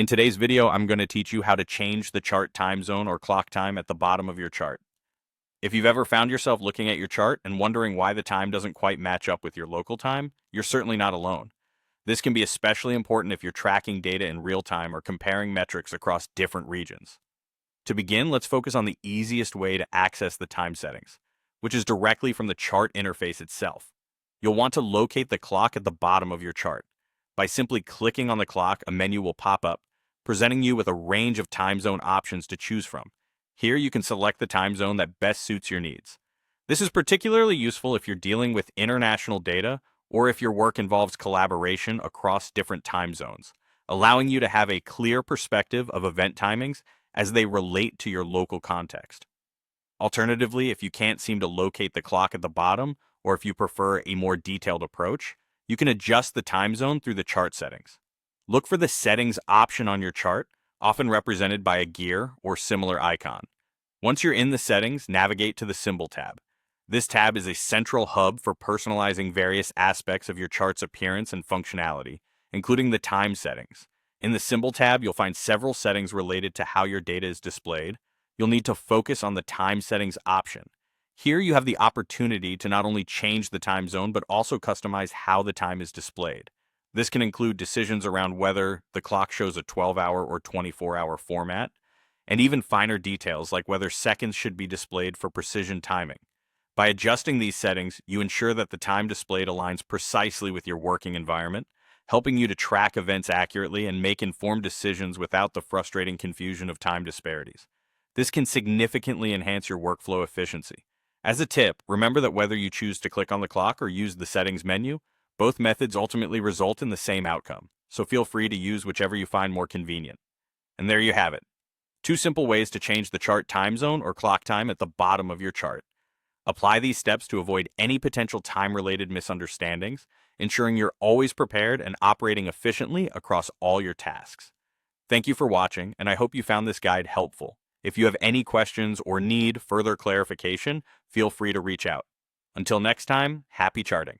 In today's video, I'm going to teach you how to change the chart time zone or clock time at the bottom of your chart. If you've ever found yourself looking at your chart and wondering why the time doesn't quite match up with your local time, you're certainly not alone. This can be especially important if you're tracking data in real time or comparing metrics across different regions. To begin, let's focus on the easiest way to access the time settings, which is directly from the chart interface itself. You'll want to locate the clock at the bottom of your chart. By simply clicking on the clock, a menu will pop up, presenting you with a range of time zone options to choose from. Here you can select the time zone that best suits your needs. This is particularly useful if you're dealing with international data or if your work involves collaboration across different time zones, allowing you to have a clear perspective of event timings as they relate to your local context. Alternatively, if you can't seem to locate the clock at the bottom, or if you prefer a more detailed approach, you can adjust the time zone through the chart settings. Look for the Settings option on your chart, often represented by a gear or similar icon. Once you're in the settings, navigate to the Symbol tab. This tab is a central hub for personalizing various aspects of your chart's appearance and functionality, including the time settings. In the Symbol tab, you'll find several settings related to how your data is displayed. You'll need to focus on the Time Settings option. Here you have the opportunity to not only change the time zone, but also customize how the time is displayed. This can include decisions around whether the clock shows a 12-hour or 24-hour format, and even finer details like whether seconds should be displayed for precision timing. By adjusting these settings, you ensure that the time displayed aligns precisely with your working environment, helping you to track events accurately and make informed decisions without the frustrating confusion of time disparities. This can significantly enhance your workflow efficiency. As a tip, remember that whether you choose to click on the clock or use the settings menu, both methods ultimately result in the same outcome, so feel free to use whichever you find more convenient. And there you have it. Two simple ways to change the chart time zone or clock time at the bottom of your chart. Apply these steps to avoid any potential time-related misunderstandings, ensuring you're always prepared and operating efficiently across all your tasks. Thank you for watching, and I hope you found this guide helpful. If you have any questions or need further clarification, feel free to reach out. Until next time, happy charting.